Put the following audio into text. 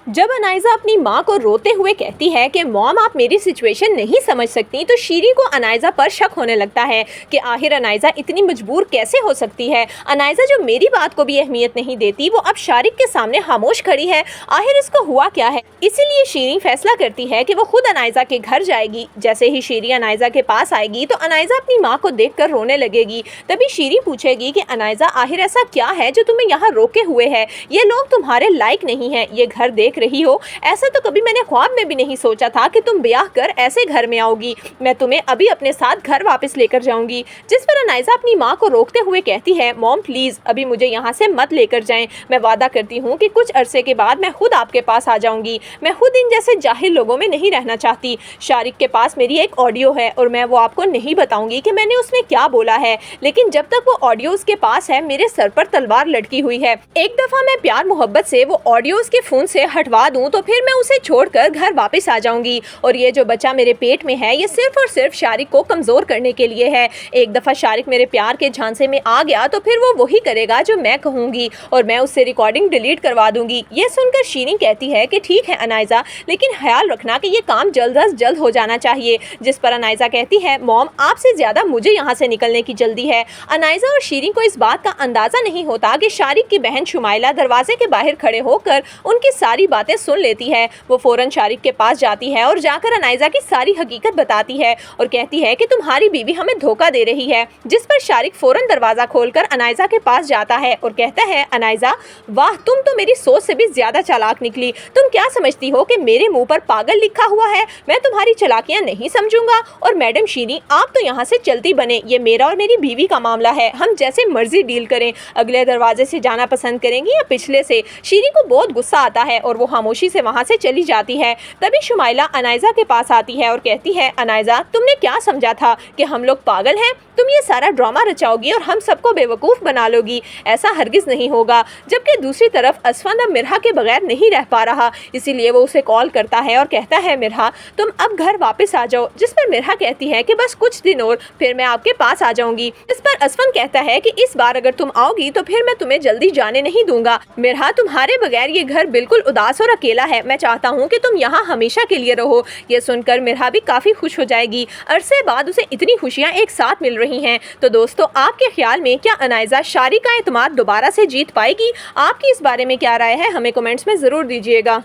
जब अनाइज़ा अपनी माँ को रोते हुए कहती है कि मॉम आप मेरी सिचुएशन नहीं समझ सकती, तो शीरी को अनाइज़ा पर शक होने लगता है कि आखिर अनाइज़ा इतनी मजबूर कैसे हो सकती है। अनाइज़ा जो मेरी बात को भी अहमियत नहीं देती, वो अब शारिक के सामने खामोश खड़ी है। आखिर इसको हुआ क्या है? इसीलिए शीरी फैसला करती है कि वो खुद अनाइज़ा के घर जाएगी। जैसे ही शीरी अनाइज़ा के पास आएगी तो अनाइज़ा अपनी माँ को देखकर रोने लगेगी। तभी शीरी पूछेगी कि अनाइज़ा आखिर ऐसा क्या है जो तुम्हें यहाँ रोके हुए है? ये लोग तुम्हारे लायक नहीं है, ये घर देख रही हो, ऐसा तो कभी मैंने ख्वाब में भी नहीं सोचा था कि तुम ब्याह कर ऐसे घर में आओगी। मैं तुम्हें अभी अपने साथ घर वापस लेकर जाऊंगी। जिस पर अनाइज़ा अपनी माँ को रोकते हुए कहती है, मॉम प्लीज अभी मुझे यहाँ से मत लेकर जाएं। मैं वादा करती हूँ कि कुछ अरसे के बाद मैं खुद आपके पास आ जाऊंगी। मैं खुद इन जैसे जाहिल लोगों में नहीं रहना चाहती। शारिक के पास मेरी एक ऑडियो है और मैं वो आपको नहीं बताऊंगी कि मैंने उसमें क्या बोला है, लेकिन जब तक वो ऑडियो उसके पास है मेरे सर पर तलवार लटकी हुई है। एक दफा मैं प्यार मोहब्बत से वो ऑडियो उसके फोन से हटवा दूं तो फिर मैं उसे छोड़कर घर वापस आ जाऊंगी। और ये जो बच्चा मेरे पेट में है ये सिर्फ और सिर्फ शारिक को कमजोर करने के लिए है। एक दफा शारिक मेरे प्यार के झांसे में आ गया तो फिर वो वही करेगा जो मैं कहूंगी और मैं उससे रिकॉर्डिंग डिलीट करवा दूंगी। ये सुनकर शीरी कहती है कि ठीक है अनाइज़ा, लेकिन ख्याल रखना कि ये काम जल्द अज जल्द हो जाना चाहिए। जिस पर अनाइज़ा कहती है, मॉम आपसे ज्यादा मुझे यहाँ से निकलने की जल्दी है। अनाइज़ा और शीरी को इस बात का अंदाजा नहीं होता कि शारिक की बहन शुमाइला दरवाजे के बाहर खड़े होकर उनकी सारी बातें सुन लेती है। वो फौरन शारिक के पास जाती है और जाकर अनाइज़ा की सारी हकीकत बताती है और कहती है कि तुम्हारी बीवी हमें धोखा दे रही है। जिस पर शारिक फौरन दरवाजा खोलकर अनाइज़ा के पास जाता है और कहता है, अनाइज़ा वाह, तुम तो मेरी सोच से भी ज्यादा चालाक निकली। तुम क्या समझती हो कि मेरे मुंह पर पागल लिखा हुआ है? मैं तुम्हारी चालाकियां नहीं समझूंगा। और मैडम शीरी, आप तो यहाँ से चलती बने, ये मेरा और मेरी बीवी का मामला है, हम जैसे मर्जी डील करें। अगले दरवाजे से जाना पसंद करेंगी या पिछले से? शीरी को बहुत गुस्सा आता है और वो खामोशी से वहाँ से चली जाती है। तभी शुमाइला अनाइज़ा के पास आती है और कहती है, अनाइज़ा तुमने क्या समझा था कि हम लोग पागल हैं? तुम ये सारा ड्रामा रचाओगी और हम सबको बेवकूफ़ बना लोगी। ऐसा हरगिज़ नहीं होगा। जबकि दूसरी तरफ असफंद अब मिरहा के बगैर नहीं रह पा रहा, इसीलिए वो उसे कॉल करता है और कहता है, मिरहा तुम अब घर वापस आ जाओ। जिस पर मिरहा कहती है कि बस कुछ दिन और फिर मैं आपके पास आ जाऊंगी। इस पर असफंद कहता है कि इस बार अगर तुम आओगी तो फिर मैं तुम्हें जल्दी जाने नहीं दूंगा। मिरहा तुम्हारे बगैर ये घर बिल्कुल उदास और अकेला है, मैं चाहता हूँ कि तुम यहाँ हमेशा के लिए रहो। ये सुनकर मिरहा भी काफी खुश हो जाएगी। अरसे बाद उसे इतनी खुशियाँ एक साथ मिल रही हैं। तो दोस्तों, आपके ख्याल में क्या अनाइज़ा शारिक का एतमाद दोबारा से जीत पाएगी? आपकी इस बारे में क्या राय है? हमें कमेंट्स में जरूर दीजिएगा।